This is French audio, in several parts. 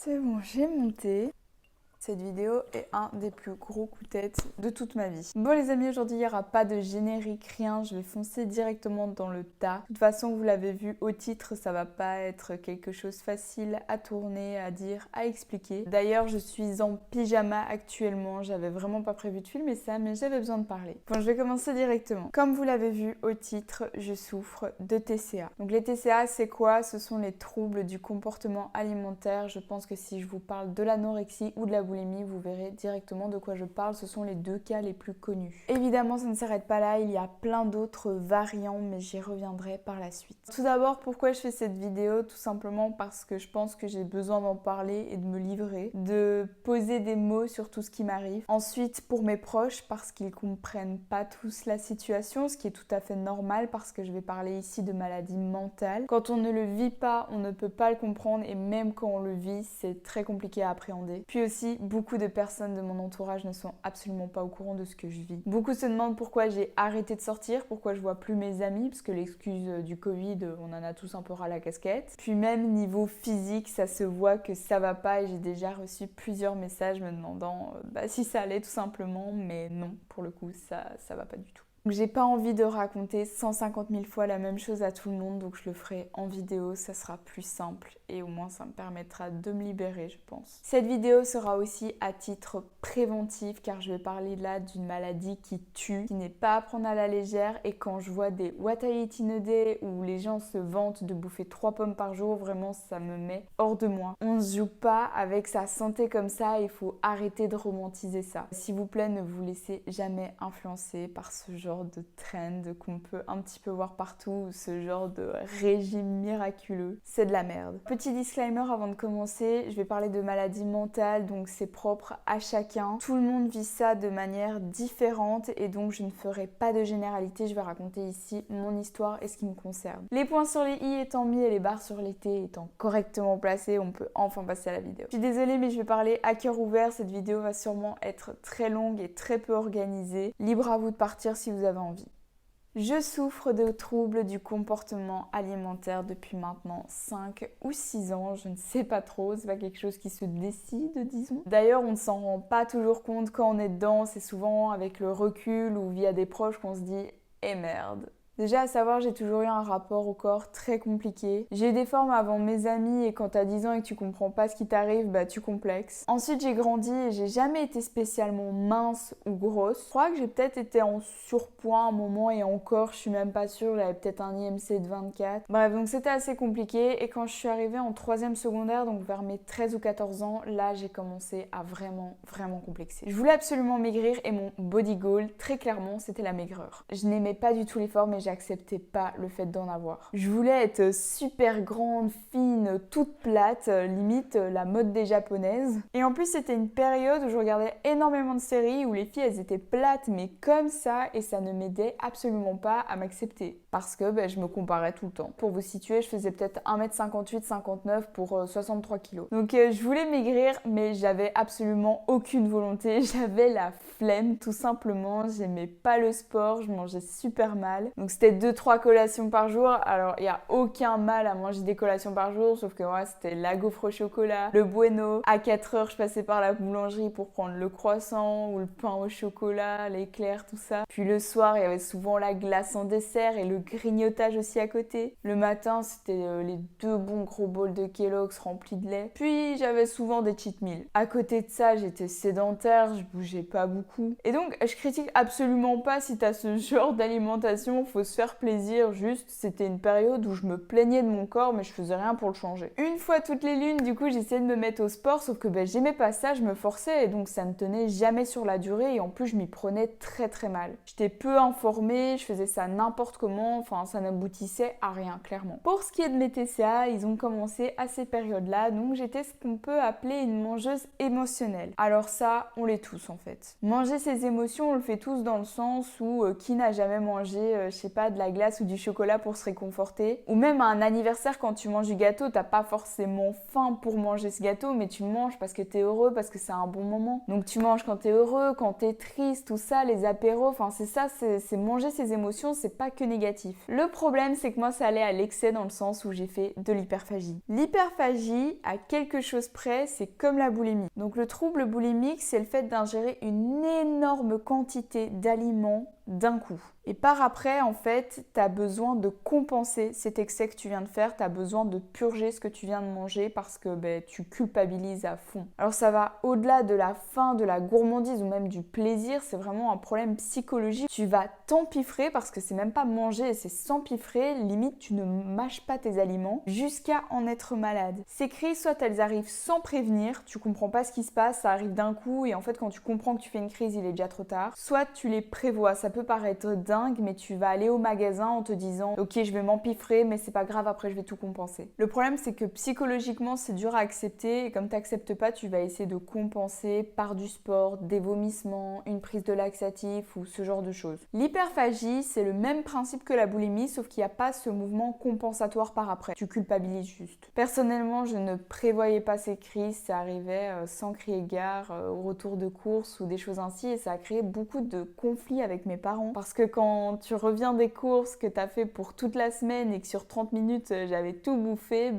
C'est bon, j'ai monté. Cette vidéo est un des plus gros coups de tête de toute ma vie. Bon les amis, aujourd'hui il n'y aura pas de générique, rien, je vais foncer directement dans le tas. De toute façon, vous l'avez vu au titre, ça va pas être quelque chose facile à tourner, à dire, à expliquer. D'ailleurs, je suis en pyjama actuellement, j'avais vraiment pas prévu de filmer ça, mais j'avais besoin de parler. Bon, je vais commencer directement. Comme vous l'avez vu au titre, je souffre de TCA. Donc les TCA, c'est quoi? Ce sont les troubles du comportement alimentaire. Je pense que si je vous parle de l'anorexie ou de la boulimie, vous verrez directement de quoi je parle. Ce sont les deux cas les plus connus. Évidemment, ça ne s'arrête pas là. Il y a plein d'autres variants, mais j'y reviendrai par la suite. Tout d'abord, pourquoi je fais cette vidéo? Tout simplement parce que je pense que j'ai besoin d'en parler et de me livrer, de poser des mots sur tout ce qui m'arrive. Ensuite, pour mes proches, parce qu'ils comprennent pas tous la situation, ce qui est tout à fait normal parce que je vais parler ici de maladie mentale. Quand on ne le vit pas, on ne peut pas le comprendre et même quand on le vit, c'est très compliqué à appréhender. Puis aussi, beaucoup de personnes de mon entourage ne sont absolument pas au courant de ce que je vis. Beaucoup se demandent pourquoi j'ai arrêté de sortir, pourquoi je vois plus mes amis, parce que l'excuse du Covid, on en a tous un peu ras la casquette. Puis même niveau physique, ça se voit que ça va pas et j'ai déjà reçu plusieurs messages me demandant si ça allait tout simplement, mais non, pour le coup, ça va pas du tout. Donc j'ai pas envie de raconter 150 000 fois la même chose à tout le monde, donc je le ferai en vidéo, ça sera plus simple et au moins ça me permettra de me libérer, je pense. Cette vidéo sera aussi à titre préventif car je vais parler là d'une maladie qui tue, qui n'est pas à prendre à la légère et quand je vois des what I eat in a day où les gens se vantent de bouffer 3 pommes par jour, vraiment ça me met hors de moi. On ne joue pas avec sa santé comme ça, il faut arrêter de romantiser ça. S'il vous plaît, ne vous laissez jamais influencer par ce genre de trend qu'on peut un petit peu voir partout, ce genre de régime miraculeux. C'est de la merde. Petit disclaimer avant de commencer, je vais parler de maladie mentale, donc c'est propre à chacun. Tout le monde vit ça de manière différente et donc je ne ferai pas de généralité, je vais raconter ici mon histoire et ce qui me concerne. Les points sur les i étant mis et les barres sur les t étant correctement placés, on peut enfin passer à la vidéo. Je suis désolée mais je vais parler à cœur ouvert, cette vidéo va sûrement être très longue et très peu organisée. Libre à vous de partir si vous avez envie. Je souffre de troubles du comportement alimentaire depuis maintenant 5 ou 6 ans, je ne sais pas trop, c'est pas quelque chose qui se décide, disons. D'ailleurs, on ne s'en rend pas toujours compte quand on est dedans, c'est souvent avec le recul ou via des proches qu'on se dit « Eh merde !» Déjà, à savoir, j'ai toujours eu un rapport au corps très compliqué. J'ai eu des formes avant mes amis et quand t'as 10 ans et que tu comprends pas ce qui t'arrive, tu complexes. Ensuite, j'ai grandi et j'ai jamais été spécialement mince ou grosse. Je crois que j'ai peut-être été en surpoids un moment et encore, je suis même pas sûre, j'avais peut-être un IMC de 24. Bref, donc c'était assez compliqué et quand je suis arrivée en 3e secondaire, donc vers mes 13 ou 14 ans, là, j'ai commencé à vraiment complexer. Je voulais absolument maigrir et mon body goal, très clairement, c'était la maigreur. Je n'aimais pas du tout les formes et j'acceptais pas le fait d'en avoir. Je voulais être super grande, fine, toute plate, limite la mode des japonaises. Et en plus c'était une période où je regardais énormément de séries où les filles elles étaient plates mais comme ça et ça ne m'aidait absolument pas à m'accepter. Parce que je me comparais tout le temps. Pour vous situer, je faisais peut-être 1m58, 59 pour 63 kg. Donc je voulais maigrir mais j'avais absolument aucune volonté. J'avais la flemme tout simplement. J'aimais pas le sport, je mangeais super mal. Donc c'était 2-3 collations par jour. Alors il n'y a aucun mal à manger des collations par jour, sauf que moi c'était la gaufre au chocolat, le bueno. À 4 heures je passais par la boulangerie pour prendre le croissant ou le pain au chocolat, l'éclair, tout ça. Puis le soir il y avait souvent la glace en dessert et le grignotage aussi à côté. Le matin c'était les 2 bons gros bols de Kellogg's remplis de lait. Puis j'avais souvent des cheat meals. À côté de ça j'étais sédentaire, je bougeais pas beaucoup. Et donc je critique absolument pas si t'as ce genre d'alimentation, faut se faire plaisir, juste c'était une période où je me plaignais de mon corps mais je faisais rien pour le changer. Une fois toutes les lunes, du coup j'essayais de me mettre au sport sauf que j'aimais pas ça, je me forçais et donc ça ne tenait jamais sur la durée et en plus je m'y prenais très mal. J'étais peu informée, je faisais ça n'importe comment, enfin ça n'aboutissait à rien clairement. Pour ce qui est de mes TCA, ils ont commencé à ces périodes-là, donc j'étais ce qu'on peut appeler une mangeuse émotionnelle. Alors ça, on l'est tous en fait. Manger ses émotions, on le fait tous dans le sens où qui n'a jamais mangé, je sais sais pas, de la glace ou du chocolat pour se réconforter. Ou même à un anniversaire, quand tu manges du gâteau, t'as pas forcément faim pour manger ce gâteau, mais tu le manges parce que t'es heureux, parce que c'est un bon moment. Donc tu manges quand t'es heureux, quand t'es triste, tout ça, les apéros, enfin c'est ça, c'est manger ses émotions, c'est pas que négatif. Le problème, c'est que moi, ça allait à l'excès dans le sens où j'ai fait de l'hyperphagie. L'hyperphagie, à quelque chose près, c'est comme la boulimie. Donc le trouble boulimique, c'est le fait d'ingérer une énorme quantité d'aliments d'un coup. Et par après, en fait, tu as besoin de compenser cet excès que tu viens de faire, tu as besoin de purger ce que tu viens de manger parce que tu culpabilises à fond. Alors ça va au-delà de la faim, de la gourmandise ou même du plaisir, c'est vraiment un problème psychologique. Tu vas t'empiffrer parce que c'est même pas manger, c'est s'empiffrer, limite tu ne mâches pas tes aliments jusqu'à en être malade. Ces crises, soit elles arrivent sans prévenir, tu comprends pas ce qui se passe, ça arrive d'un coup et en fait quand tu comprends que tu fais une crise, il est déjà trop tard. Soit tu les prévois, ça peut paraître dingue, mais tu vas aller au magasin en te disant ok, je vais m'empiffrer, mais c'est pas grave, après je vais tout compenser. Le problème, c'est que psychologiquement c'est dur à accepter et comme t'acceptes pas, tu vas essayer de compenser par du sport, des vomissements, une prise de laxatif ou ce genre de choses. L'hyperphagie, c'est le même principe que la boulimie, sauf qu'il n'y a pas ce mouvement compensatoire par après. Tu culpabilises juste. Personnellement, je ne prévoyais pas ces crises, ça arrivait sans crier gare au retour de course ou des choses ainsi et ça a créé beaucoup de conflits avec mes parents parce que quand tu reviens des courses que tu as fait pour toute la semaine et que sur 30 minutes j'avais tout bouffé,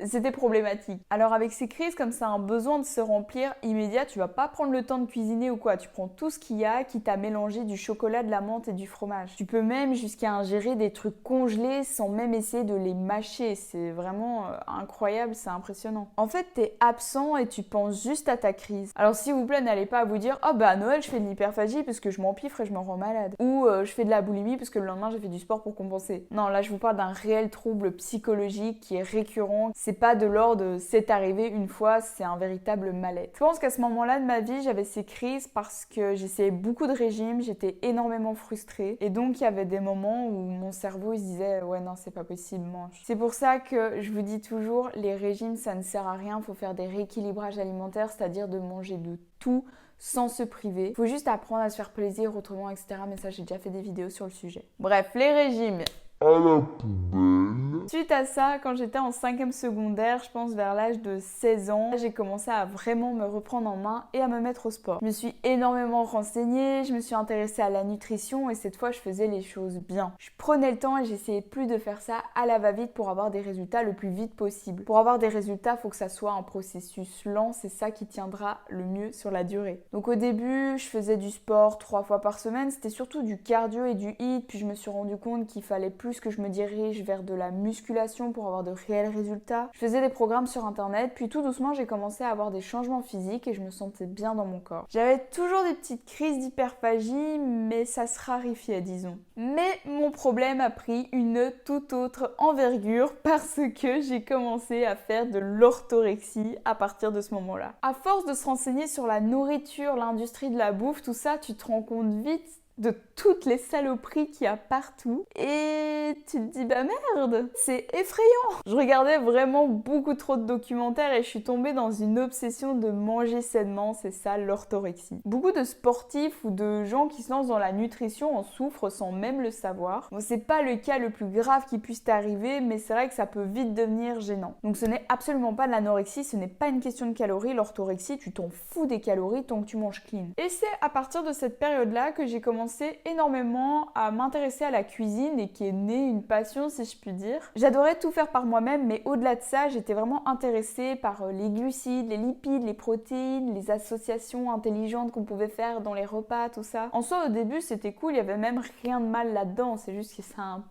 c'était problématique. Alors avec ces crises, comme ça a un besoin de se remplir immédiat, tu vas pas prendre le temps de cuisiner ou quoi, tu prends tout ce qu'il y a, quitte à mélanger du chocolat, de la menthe et du fromage. Tu peux même jusqu'à ingérer des trucs congelés sans même essayer de les mâcher, c'est vraiment incroyable, c'est impressionnant. En fait, t'es absent et tu penses juste à ta crise. Alors s'il vous plaît, n'allez pas à vous dire « Oh bah à Noël, je fais de l'hyperphagie parce que je m'empiffre et je me rends malade. » Ou je fais de la boulimie parce que le lendemain, j'ai fait du sport pour compenser. » Non, là, je vous parle d'un réel trouble psychologique qui est récurrent. C'est pas de l'ordre de c'est arrivé une fois, c'est un véritable mal-être. Je pense qu'à ce moment-là de ma vie, j'avais ces crises parce que j'essayais beaucoup de régimes, j'étais énormément frustrée et donc il y avait des moments où mon cerveau il se disait ouais non c'est pas possible, mange. C'est pour ça que je vous dis toujours les régimes ça ne sert à rien, il faut faire des rééquilibrages alimentaires, c'est-à-dire de manger de tout sans se priver. Il faut juste apprendre à se faire plaisir autrement, etc. Mais ça j'ai déjà fait des vidéos sur le sujet. Bref, les régimes. À la poubelle. Suite à ça, quand j'étais en 5e secondaire, je pense vers l'âge de 16 ans, j'ai commencé à vraiment me reprendre en main et à me mettre au sport. Je me suis énormément renseignée, je me suis intéressée à la nutrition et cette fois je faisais les choses bien. Je prenais le temps et j'essayais plus de faire ça à la va-vite pour avoir des résultats le plus vite possible. Pour avoir des résultats, il faut que ça soit un processus lent, c'est ça qui tiendra le mieux sur la durée. Donc au début, je faisais du sport 3 fois par semaine, c'était surtout du cardio et du HIIT, puis je me suis rendu compte qu'il fallait plus que je me dirige vers de la musculation pour avoir de réels résultats. Je faisais des programmes sur internet, puis tout doucement j'ai commencé à avoir des changements physiques et je me sentais bien dans mon corps. J'avais toujours des petites crises d'hyperphagie, mais ça se raréfiait disons. Mais mon problème a pris une toute autre envergure parce que j'ai commencé à faire de l'orthorexie à partir de ce moment-là. À force de se renseigner sur la nourriture, l'industrie de la bouffe, tout ça, tu te rends compte vite de toutes les saloperies qu'il y a partout et tu te dis bah merde, c'est effrayant. Je regardais vraiment beaucoup trop de documentaires et je suis tombée dans une obsession de manger sainement, c'est ça l'orthorexie. Beaucoup de sportifs ou de gens qui se lancent dans la nutrition en souffrent sans même le savoir. Bon, c'est pas le cas le plus grave qui puisse t'arriver, mais c'est vrai que ça peut vite devenir gênant. Donc ce n'est absolument pas de l'anorexie, ce n'est pas une question de calories, l'orthorexie, tu t'en fous des calories tant que tu manges clean. Et c'est à partir de cette période-là que j'ai commencé énormément à m'intéresser à la cuisine et qui est née une passion si je puis dire. J'adorais tout faire par moi-même mais au-delà de ça j'étais vraiment intéressée par les glucides, les lipides, les protéines, les associations intelligentes qu'on pouvait faire dans les repas, tout ça. En soi au début c'était cool, il y avait même rien de mal là-dedans, c'est juste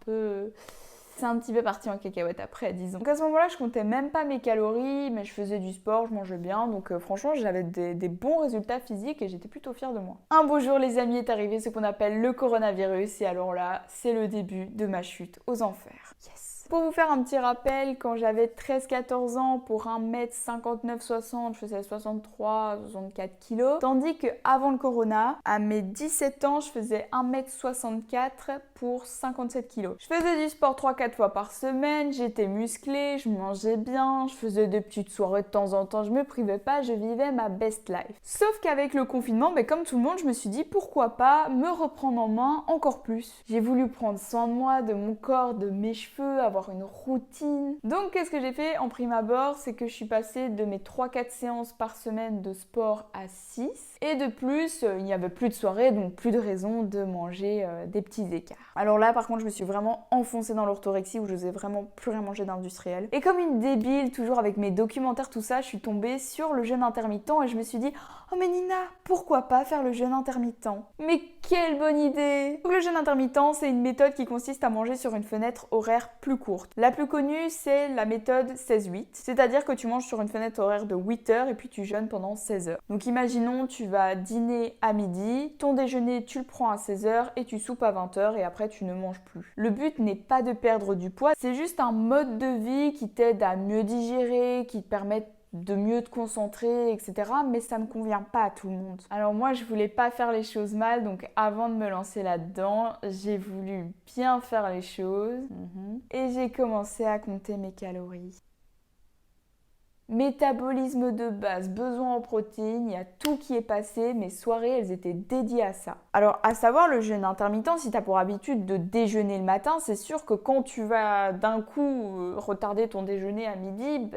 que c'est un petit peu parti en cacahuète après, disons. Donc à ce moment-là, je comptais même pas mes calories, mais je faisais du sport, je mangeais bien, donc franchement, j'avais des bons résultats physiques et j'étais plutôt fière de moi. Un beau jour, les amis, est arrivé ce qu'on appelle le coronavirus, et alors là, c'est le début de ma chute aux enfers. Yes! Pour vous faire un petit rappel, quand j'avais 13-14 ans, pour 1m59-60, je faisais 63-64 kg. Tandis qu'avant le corona, à mes 17 ans, je faisais 1m64 pour 57 kg. Je faisais du sport 3-4 fois par semaine, j'étais musclée, je mangeais bien, je faisais des petites soirées de temps en temps, je me privais pas, je vivais ma best life. Sauf qu'avec le confinement, comme tout le monde, je me suis dit pourquoi pas me reprendre en main encore plus. J'ai voulu prendre soin de moi, de mon corps, de mes cheveux, avoir une routine. Donc qu'est-ce que j'ai fait en prime abord? C'est que je suis passée de mes 3-4 séances par semaine de sport à 6. Et de plus, il n'y avait plus de soirée, donc plus de raison de manger des petits écarts. Alors là, par contre, je me suis vraiment enfoncée dans l'orthorexie où je n'osais vraiment plus rien manger d'industriel. Et comme une débile, toujours avec mes documentaires, tout ça, je suis tombée sur le jeûne intermittent et je me suis dit « Oh mais Nina, pourquoi pas faire le jeûne intermittent ?» Mais quelle bonne idée! Donc, le jeûne intermittent, c'est une méthode qui consiste à manger sur une fenêtre horaire plus courte. La plus connue, c'est la méthode 16-8, c'est-à-dire que tu manges sur une fenêtre horaire de 8 heures et puis tu jeûnes pendant 16 heures. Donc imaginons, tu vas dîner à midi, ton déjeuner, tu le prends à 16 heures et tu soupes à 20 heures et après tu ne manges plus. Le but n'est pas de perdre du poids, c'est juste un mode de vie qui t'aide à mieux digérer, qui te permet de mieux te concentrer, etc. Mais ça ne convient pas à tout le monde. Alors moi, je voulais pas faire les choses mal, donc avant de me lancer là-dedans, j'ai voulu bien faire les choses et j'ai commencé à compter mes calories. Métabolisme de base, besoin en protéines, il y a tout qui est passé, mes soirées elles étaient dédiées à ça. Alors à savoir le jeûne intermittent, si tu as pour habitude de déjeuner le matin, c'est sûr que quand tu vas d'un coup retarder ton déjeuner à midi,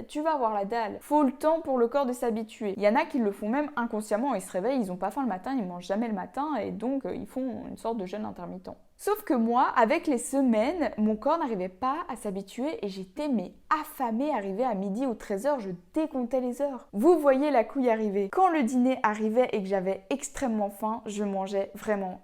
tu vas avoir la dalle. Faut le temps pour le corps de s'habituer. Il y en a qui le font même inconsciemment, ils se réveillent, ils n'ont pas faim le matin, ils mangent jamais le matin et donc ils font une sorte de jeûne intermittent. Sauf que moi, avec les semaines, mon corps n'arrivait pas à s'habituer et j'étais affamée. Arrivée à midi ou 13h, je décomptais les heures. Vous voyez la couille arriver. Quand le dîner arrivait et que j'avais extrêmement faim, je mangeais vraiment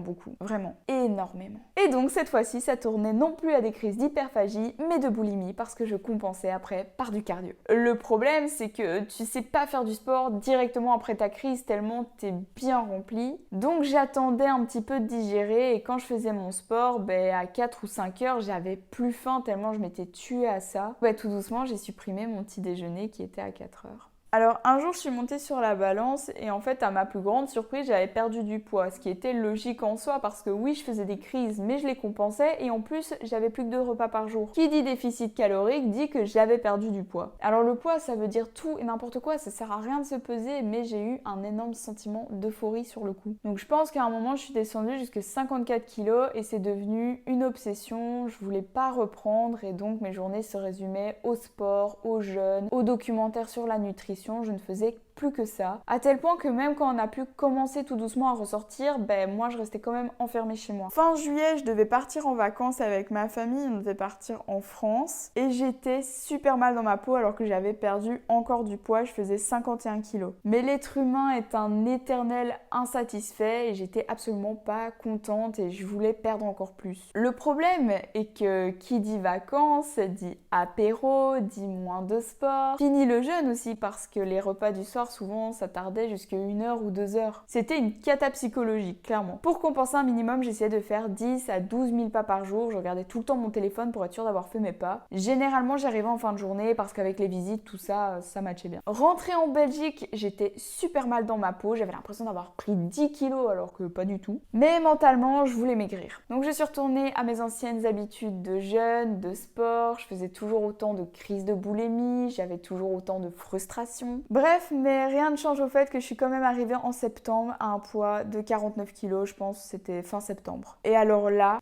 beaucoup. Vraiment énormément. Et donc cette fois-ci, ça tournait non plus à des crises d'hyperphagie, mais de boulimie parce que je compensais après par du cardio. Le problème, c'est que tu sais pas faire du sport directement après ta crise tellement t'es bien rempli. Donc j'attendais un petit peu de digérer. Et quand je faisais mon sport, à 4 ou 5 heures, j'avais plus faim tellement je m'étais tuée à ça. Tout doucement, j'ai supprimé mon petit déjeuner qui était à 4 heures. Alors un jour je suis montée sur la balance et en fait à ma plus grande surprise j'avais perdu du poids, ce qui était logique en soi parce que oui je faisais des crises mais je les compensais et en plus j'avais plus que 2 repas par jour. Qui dit déficit calorique dit que j'avais perdu du poids. Alors le poids ça veut dire tout et n'importe quoi, ça sert à rien de se peser mais j'ai eu un énorme sentiment d'euphorie sur le coup. Donc je pense qu'à un moment je suis descendue jusqu'à 54 kg et c'est devenu une obsession, je voulais pas reprendre et donc mes journées se résumaient au sport, au jeûne, aux documentaires sur la nutrition. Je ne faisais plus que ça, à tel point que même quand on a pu commencer tout doucement à ressortir, moi je restais quand même enfermée chez moi. Fin juillet, je devais partir en vacances avec ma famille, on devait partir en France et j'étais super mal dans ma peau alors que j'avais perdu encore du poids, je faisais 51 kilos. Mais l'être humain est un éternel insatisfait et j'étais absolument pas contente et je voulais perdre encore plus. Le problème est que qui dit vacances dit apéro, dit moins de sport, fini le jeûne aussi parce que les repas du soir souvent ça tardait jusqu'à 1 heure ou 2 heures. C'était une cata psychologique, clairement. Pour compenser un minimum, j'essayais de faire 10 à 12 000 pas par jour. Je regardais tout le temps mon téléphone pour être sûre d'avoir fait mes pas. Généralement, j'arrivais en fin de journée parce qu'avec les visites, tout ça, ça matchait bien. Rentrée en Belgique, j'étais super mal dans ma peau. J'avais l'impression d'avoir pris 10 kilos alors que pas du tout. Mais mentalement, je voulais maigrir. Donc je suis retournée à mes anciennes habitudes de jeûne, de sport. Je faisais toujours autant de crises de boulimie. J'avais toujours autant de frustration. Bref, mais rien ne change au fait que je suis quand même arrivée en septembre à un poids de 49 kg, je pense, c'était fin septembre. Et alors là,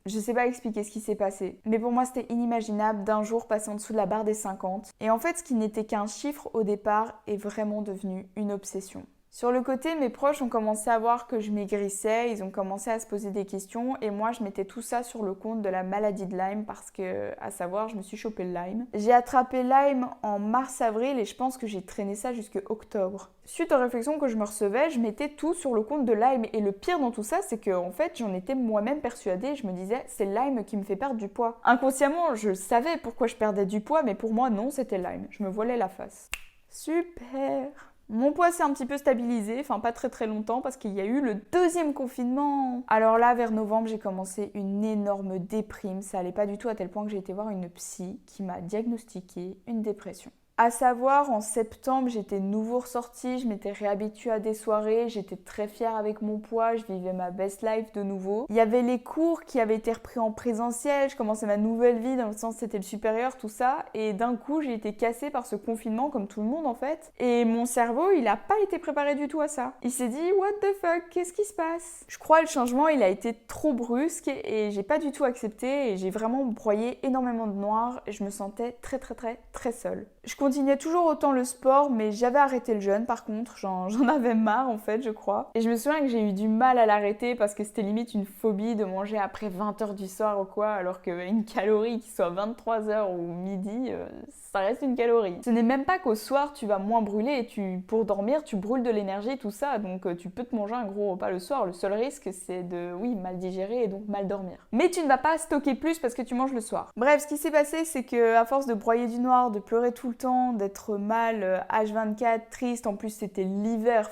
je sais pas expliquer ce qui s'est passé, mais pour moi c'était inimaginable d'un jour passer en dessous de la barre des 50. Et en fait, ce qui n'était qu'un chiffre au départ est vraiment devenu une obsession. Sur le côté, mes proches ont commencé à voir que je maigrissais, ils ont commencé à se poser des questions et moi je mettais tout ça sur le compte de la maladie de Lyme parce que, à savoir, je me suis chopé le Lyme. J'ai attrapé Lyme en mars-avril et je pense que j'ai traîné ça jusqu'à octobre. Suite aux réflexions que je me recevais, je mettais tout sur le compte de Lyme et le pire dans tout ça, c'est que en fait, j'en étais moi-même persuadée, je me disais c'est Lyme qui me fait perdre du poids. Inconsciemment, je savais pourquoi je perdais du poids, mais pour moi non, c'était Lyme. Je me voilais la face. Super! Mon poids s'est un petit peu stabilisé, enfin pas très longtemps parce qu'il y a eu le deuxième confinement. Alors là, vers novembre, j'ai commencé une énorme déprime. Ça allait pas du tout à tel point que j'ai été voir une psy qui m'a diagnostiqué une dépression. À savoir, en septembre, j'étais nouveau ressortie, je m'étais réhabituée à des soirées, j'étais très fière avec mon poids, je vivais ma best life de nouveau. Il y avait les cours qui avaient été repris en présentiel, je commençais ma nouvelle vie dans le sens c'était le supérieur, tout ça. Et d'un coup, j'ai été cassée par ce confinement, comme tout le monde en fait. Et mon cerveau, il a pas été préparé du tout à ça. Il s'est dit, what the fuck, qu'est-ce qui se passe? Je crois que le changement, il a été trop brusque et j'ai pas du tout accepté et j'ai vraiment broyé énormément de noir et je me sentais très seule. Je continuais toujours autant le sport, mais j'avais arrêté le jeûne par contre, j'en avais marre en fait, je crois. Et je me souviens que j'ai eu du mal à l'arrêter parce que c'était limite une phobie de manger après 20h du soir ou quoi, alors qu'une calorie qui soit 23h ou midi, ça reste une calorie. Ce n'est même pas qu'au soir tu vas moins brûler, pour dormir tu brûles de l'énergie, tout ça, donc tu peux te manger un gros repas le soir. Le seul risque c'est de, oui, mal digérer et donc mal dormir. Mais tu ne vas pas stocker plus parce que tu manges le soir. Bref, ce qui s'est passé c'est que à force de broyer du noir, de pleurer tout le temps, d'être mal, H24, triste, en plus c'était l'hiver,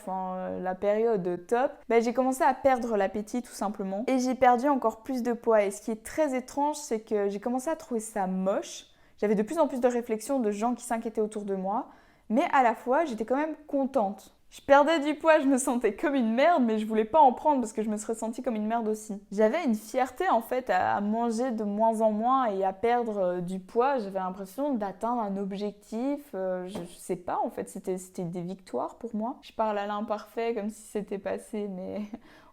la période top, j'ai commencé à perdre l'appétit tout simplement. Et j'ai perdu encore plus de poids. Et ce qui est très étrange, c'est que j'ai commencé à trouver ça moche. J'avais de plus en plus de réflexions de gens qui s'inquiétaient autour de moi, mais à la fois j'étais quand même contente. Je perdais du poids, je me sentais comme une merde, mais je voulais pas en prendre parce que je me serais sentie comme une merde aussi. J'avais une fierté en fait à manger de moins en moins et à perdre du poids. J'avais l'impression d'atteindre un objectif. Je sais pas en fait, c'était des victoires pour moi. Je parle à l'imparfait comme si c'était passé, mais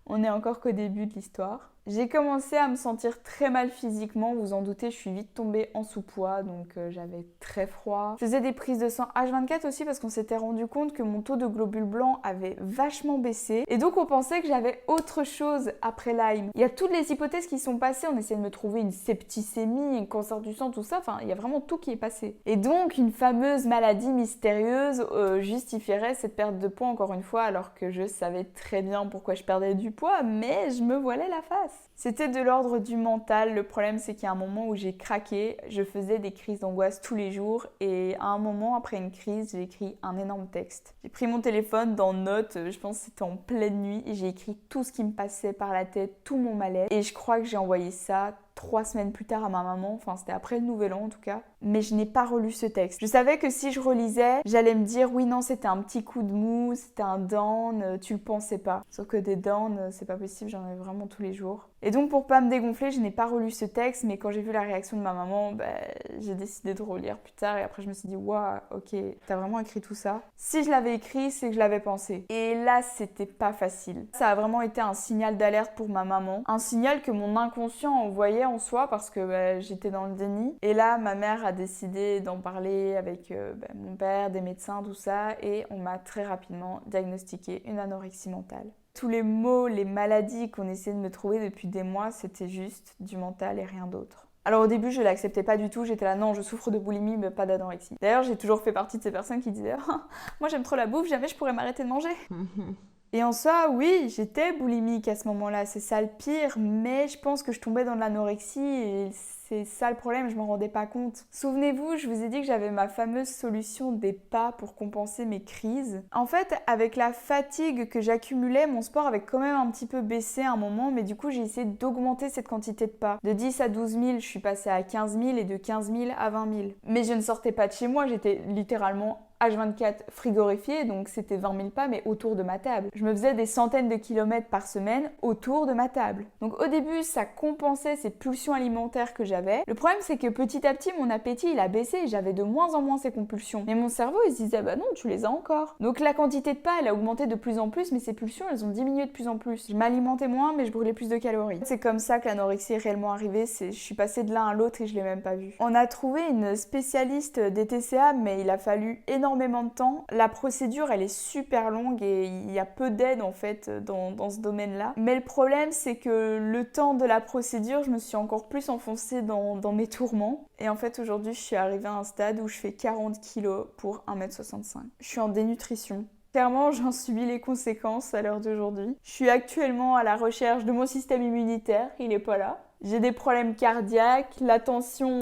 on est encore qu'au début de l'histoire. J'ai commencé à me sentir très mal physiquement, vous en doutez, je suis vite tombée en sous-poids, donc j'avais très froid. Je faisais des prises de sang H24 aussi parce qu'on s'était rendu compte que mon taux de globules blancs avait vachement baissé. Et donc on pensait que j'avais autre chose après Lyme. Il y a toutes les hypothèses qui sont passées, on essayait de me trouver une septicémie, un cancer du sang, tout ça, il y a vraiment tout qui est passé. Et donc une fameuse maladie mystérieuse justifierait cette perte de poids encore une fois, alors que je savais très bien pourquoi je perdais du poids, mais je me voilais la face. C'était de l'ordre du mental. Le problème, c'est qu'il y a un moment où j'ai craqué. Je faisais des crises d'angoisse tous les jours et à un moment, après une crise, j'ai écrit un énorme texte. J'ai pris mon téléphone dans Notes, je pense que c'était en pleine nuit, et j'ai écrit tout ce qui me passait par la tête, tout mon mal-être. Et je crois que j'ai envoyé ça 3 semaines plus tard à ma maman, c'était après le Nouvel An en tout cas, mais je n'ai pas relu ce texte. Je savais que si je relisais, j'allais me dire oui non c'était un petit coup de mou, c'était un down, tu le pensais pas. Sauf que des downs, c'est pas possible, j'en ai vraiment tous les jours. Et donc pour pas me dégonfler, je n'ai pas relu ce texte, mais quand j'ai vu la réaction de ma maman, j'ai décidé de relire plus tard et après je me suis dit waouh, ok, t'as vraiment écrit tout ça. Si je l'avais écrit, c'est que je l'avais pensé. Et là, c'était pas facile. Ça a vraiment été un signal d'alerte pour ma maman, un signal que mon inconscient envoyait en soi parce que j'étais dans le déni. Et là, ma mère a décidé d'en parler avec mon père, des médecins, tout ça, et on m'a très rapidement diagnostiqué une anorexie mentale. Tous les maux, les maladies qu'on essayait de me trouver depuis des mois, c'était juste du mental et rien d'autre. Alors au début, je l'acceptais pas du tout, j'étais là, non, je souffre de boulimie, mais pas d'anorexie. D'ailleurs, j'ai toujours fait partie de ces personnes qui disaient « moi j'aime trop la bouffe, jamais je pourrais m'arrêter de manger ». Et en soi, oui, j'étais boulimique à ce moment-là, c'est ça le pire, mais je pense que je tombais dans de l'anorexie et c'est ça le problème, je m'en rendais pas compte. Souvenez-vous, je vous ai dit que j'avais ma fameuse solution des pas pour compenser mes crises. En fait, avec la fatigue que j'accumulais, mon sport avait quand même un petit peu baissé à un moment, mais du coup, j'ai essayé d'augmenter cette quantité de pas. De 10 à 12 000, je suis passée à 15 000 et de 15 000 à 20 000. Mais je ne sortais pas de chez moi, j'étais littéralement H24 frigorifié, donc c'était 20 000 pas mais autour de ma table. Je me faisais des centaines de kilomètres par semaine autour de ma table. Donc au début ça compensait ces pulsions alimentaires que j'avais. Le problème c'est que petit à petit mon appétit il a baissé et j'avais de moins en moins ces compulsions. Mais mon cerveau il se disait bah non tu les as encore. Donc la quantité de pas elle a augmenté de plus en plus mais ces pulsions elles ont diminué de plus en plus. Je m'alimentais moins mais je brûlais plus de calories. C'est comme ça que l'anorexie est réellement arrivée, je suis passée de l'un à l'autre et je l'ai même pas vu. On a trouvé une spécialiste des TCA mais il a fallu énormément de temps. La procédure elle est super longue et il y a peu d'aide en fait dans ce domaine-là. Mais le problème c'est que le temps de la procédure, je me suis encore plus enfoncée dans mes tourments. Et en fait aujourd'hui je suis arrivée à un stade où je fais 40 kilos pour 1m65. Je suis en dénutrition. Clairement, j'en subis les conséquences à l'heure d'aujourd'hui. Je suis actuellement à la recherche de mon système immunitaire, il est pas là. J'ai des problèmes cardiaques, la tension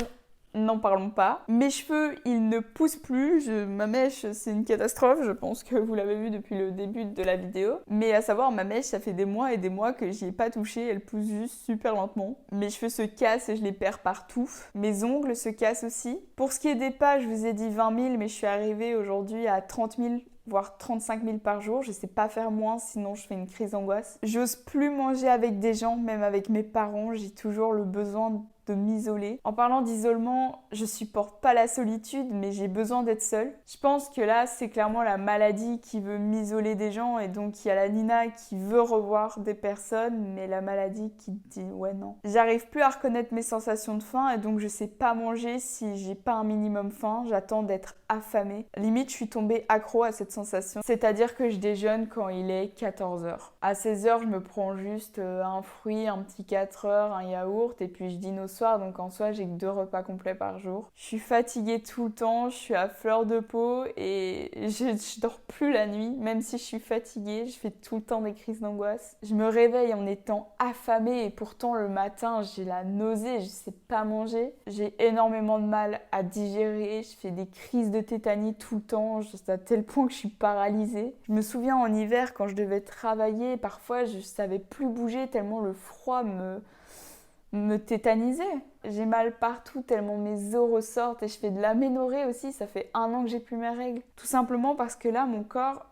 n'en parlons pas. Mes cheveux, ils ne poussent plus. Ma mèche, c'est une catastrophe. Je pense que vous l'avez vu depuis le début de la vidéo. Mais à savoir, ma mèche, ça fait des mois et des mois que j'y ai pas touché. Elle pousse juste super lentement. Mes cheveux se cassent et je les perds partout. Mes ongles se cassent aussi. Pour ce qui est des pas, je vous ai dit 20 000, mais je suis arrivée aujourd'hui à 30 000 voire 35 000 par jour. Je sais pas faire moins, sinon je fais une crise d'angoisse. J'ose plus manger avec des gens, même avec mes parents. J'ai toujours le besoin de m'isoler. En parlant d'isolement, je supporte pas la solitude, mais j'ai besoin d'être seule. Je pense que là, c'est clairement la maladie qui veut m'isoler des gens, et donc il y a la Nina qui veut revoir des personnes, mais la maladie qui dit ouais non. J'arrive plus à reconnaître mes sensations de faim, et donc je sais pas manger si j'ai pas un minimum faim. J'attends d'être affamée. Limite, je suis tombée accro à cette sensation. C'est-à-dire que je déjeune quand il est 14h. À 16h, je me prends juste un fruit, un petit 4 heures, un yaourt, et puis je dîne au soir, donc en soi j'ai que 2 repas complets par jour. Je suis fatiguée tout le temps, je suis à fleur de peau et je dors plus la nuit, même si je suis fatiguée, je fais tout le temps des crises d'angoisse. Je me réveille en étant affamée et pourtant le matin j'ai la nausée, je sais pas manger. J'ai énormément de mal à digérer, je fais des crises de tétanie tout le temps, à tel point que je suis paralysée. Je me souviens en hiver quand je devais travailler, parfois je savais plus bouger tellement le froid me tétanisait. J'ai mal partout tellement mes os ressortent et je fais de l'aménorrhée aussi, ça fait 1 an que j'ai plus mes règles. Tout simplement parce que là, mon corps,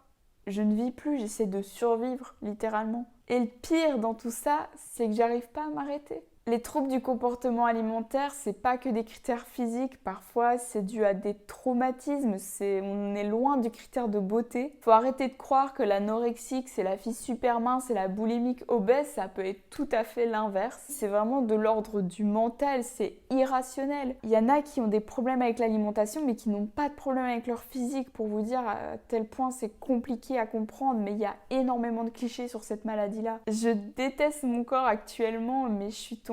je ne vis plus, j'essaie de survivre littéralement. Et le pire dans tout ça, c'est que j'arrive pas à m'arrêter. Les troubles du comportement alimentaire, c'est pas que des critères physiques, parfois c'est dû à des traumatismes, on est loin du critère de beauté. Faut arrêter de croire que l'anorexique c'est la fille super mince et la boulimique obèse, ça peut être tout à fait l'inverse. C'est vraiment de l'ordre du mental, c'est irrationnel. Il y en a qui ont des problèmes avec l'alimentation mais qui n'ont pas de problème avec leur physique, pour vous dire à tel point c'est compliqué à comprendre, mais il y a énormément de clichés sur cette maladie-là. Je déteste mon corps actuellement, mais je suis tombée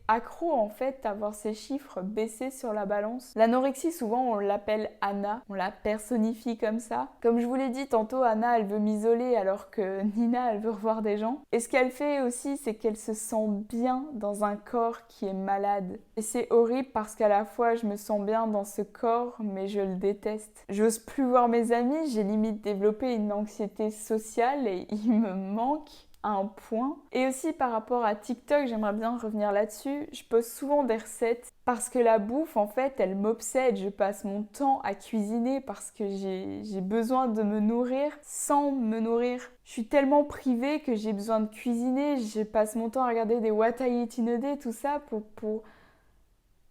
accro en fait à voir ces chiffres baisser sur la balance. L'anorexie, souvent on l'appelle Anna, on la personnifie comme ça. Comme je vous l'ai dit tantôt, Anna elle veut m'isoler alors que Nina elle veut revoir des gens. Et ce qu'elle fait aussi, c'est qu'elle se sent bien dans un corps qui est malade. Et c'est horrible parce qu'à la fois je me sens bien dans ce corps mais je le déteste. J'ose plus voir mes amis, j'ai limite développé une anxiété sociale et il me manque un point. Et aussi par rapport à TikTok, j'aimerais bien revenir là-dessus. Je poste souvent des recettes parce que la bouffe, en fait, elle m'obsède. Je passe mon temps à cuisiner parce que j'ai besoin de me nourrir sans me nourrir. Je suis tellement privée que j'ai besoin de cuisiner. Je passe mon temps à regarder des What I Eat in a Day, tout ça pour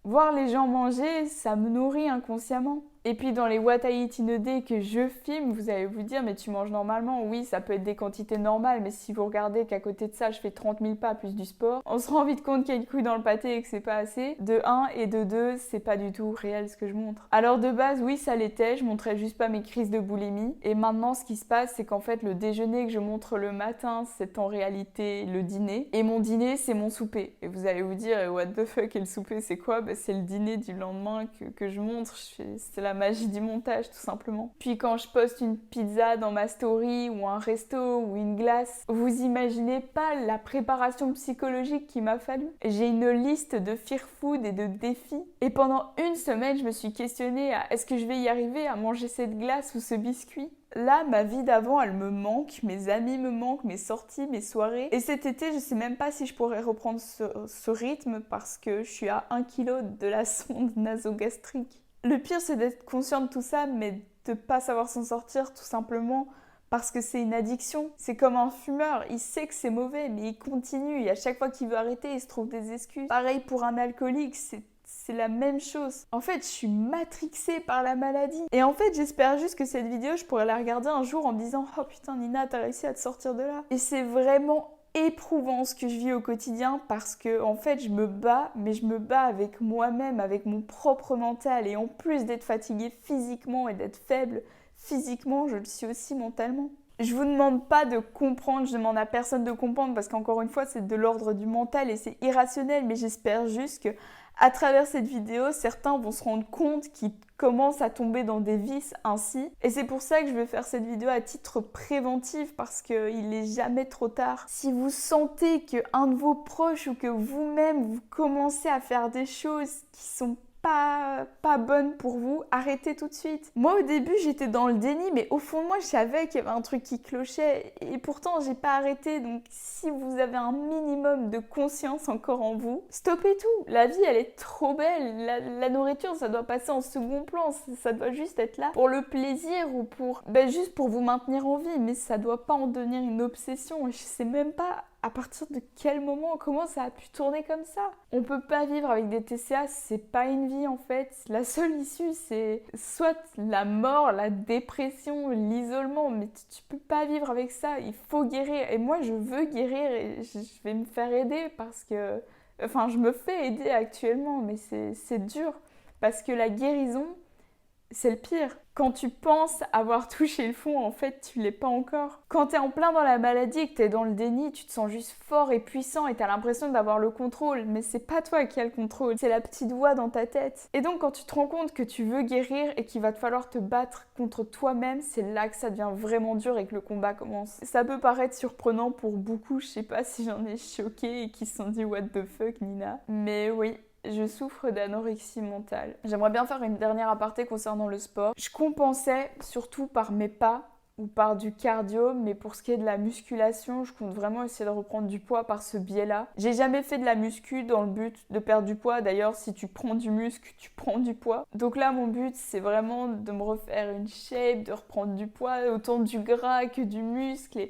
voir les gens manger, ça me nourrit inconsciemment. Et puis dans les What I Eat in a Day que je filme, vous allez vous dire, mais tu manges normalement. Oui, ça peut être des quantités normales, mais si vous regardez qu'à côté de ça, je fais 30 000 pas plus du sport, on se rend vite compte qu'il y a une couille dans le pâté et que c'est pas assez. De 1 et de 2, c'est pas du tout réel ce que je montre. Alors de base, oui, ça l'était, je montrais juste pas mes crises de boulimie. Et maintenant, ce qui se passe, c'est qu'en fait, le déjeuner que je montre le matin, c'est en réalité le dîner. Et mon dîner, c'est mon souper. Et vous allez vous dire, what the fuck, et le souper, c'est quoi ? C'est le dîner du lendemain que je montre. C'est la magie du montage tout simplement. Puis quand je poste une pizza dans ma story ou un resto ou une glace, vous imaginez pas la préparation psychologique qu'il m'a fallu. J'ai une liste de fear food et de défis et pendant 1 semaine je me suis questionnée à est-ce que je vais y arriver à manger cette glace ou ce biscuit. Là, ma vie d'avant, elle me manque, mes amis me manquent, mes sorties, mes soirées. Et cet été, je sais même pas si je pourrais reprendre ce rythme parce que je suis à 1 kg de la sonde nasogastrique. Le pire, c'est d'être conscient de tout ça, mais de pas savoir s'en sortir tout simplement parce que c'est une addiction. C'est comme un fumeur, il sait que c'est mauvais, mais il continue. Et à chaque fois qu'il veut arrêter, il se trouve des excuses. Pareil pour un alcoolique, c'est la même chose. En fait, je suis matrixée par la maladie. Et en fait, j'espère juste que cette vidéo, je pourrais la regarder un jour en me disant « Oh putain, Nina, t'as réussi à te sortir de là ». Et c'est vraiment éprouvant ce que je vis au quotidien parce que en fait je me bats, mais je me bats avec moi-même, avec mon propre mental, et en plus d'être fatiguée physiquement et d'être faible physiquement, je le suis aussi mentalement. Je vous demande pas de comprendre, je demande à personne de comprendre parce qu'encore une fois c'est de l'ordre du mental et c'est irrationnel, mais j'espère juste que à travers cette vidéo, certains vont se rendre compte qu'ils commencent à tomber dans des vices ainsi. Et c'est pour ça que je vais faire cette vidéo à titre préventif parce qu'il n'est jamais trop tard. Si vous sentez qu'un de vos proches ou que vous-même, vous commencez à faire des choses qui sont pas bonne pour vous, arrêtez tout de suite. Moi au début j'étais dans le déni, mais au fond de moi je savais qu'il y avait un truc qui clochait et pourtant j'ai pas arrêté. Donc si vous avez un minimum de conscience encore en vous, stoppez tout. La vie elle est trop belle, la nourriture ça doit passer en second plan, ça doit juste être là pour le plaisir ou pour juste pour vous maintenir en vie, mais ça doit pas en devenir une obsession. Et je sais même pas à partir de quel moment, comment ça a pu tourner comme ça. On peut pas vivre avec des TCA, c'est pas une vie en fait. La seule issue c'est soit la mort, la dépression, l'isolement, mais tu peux pas vivre avec ça, il faut guérir. Et moi je veux guérir et je vais me faire aider parce que... Enfin je me fais aider actuellement, mais c'est dur parce que la guérison c'est le pire. Quand tu penses avoir touché le fond, en fait, tu l'es pas encore. Quand t'es en plein dans la maladie et que t'es dans le déni, tu te sens juste fort et puissant et t'as l'impression d'avoir le contrôle. Mais c'est pas toi qui as le contrôle, c'est la petite voix dans ta tête. Et donc, quand tu te rends compte que tu veux guérir et qu'il va te falloir te battre contre toi-même, c'est là que ça devient vraiment dur et que le combat commence. Ça peut paraître surprenant pour beaucoup, je sais pas si j'en ai choqué et qui se sont dit « What the fuck, Nina ?» Mais oui, je souffre d'anorexie mentale. J'aimerais bien faire une dernière aparté concernant le sport. Je compensais surtout par mes pas ou par du cardio, mais pour ce qui est de la musculation, je compte vraiment essayer de reprendre du poids par ce biais-là. J'ai jamais fait de la muscu dans le but de perdre du poids. D'ailleurs, si tu prends du muscle, tu prends du poids. Donc là, mon but, c'est vraiment de me refaire une shape, de reprendre du poids, autant du gras que du muscle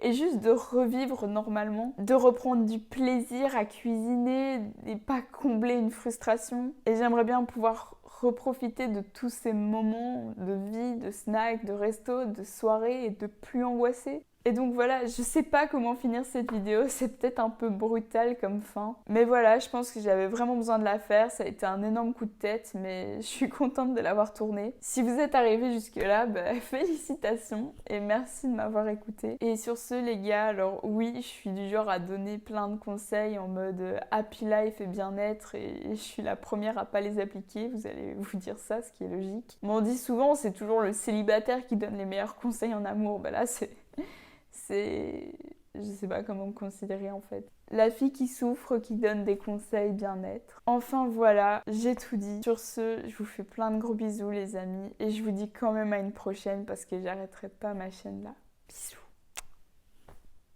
et juste de revivre normalement, de reprendre du plaisir à cuisiner et pas combler une frustration. Et j'aimerais bien pouvoir reprofiter de tous ces moments de vie, de snacks, de resto, de soirées et de plus angoisser. Et donc voilà, je sais pas comment finir cette vidéo, c'est peut-être un peu brutal comme fin. Mais voilà, je pense que j'avais vraiment besoin de la faire, ça a été un énorme coup de tête, mais je suis contente de l'avoir tournée. Si vous êtes arrivés jusque là, félicitations et merci de m'avoir écouté. Et sur ce les gars, alors oui, je suis du genre à donner plein de conseils en mode happy life et bien-être et je suis la première à pas les appliquer, vous allez vous dire ça, ce qui est logique. Mais on dit souvent, c'est toujours le célibataire qui donne les meilleurs conseils en amour, là c'est... Je sais pas comment me considérer en fait. La fille qui souffre, qui donne des conseils bien-être. Enfin voilà, j'ai tout dit. Sur ce, je vous fais plein de gros bisous les amis. Et je vous dis quand même à une prochaine parce que j'arrêterai pas ma chaîne là. Bisous.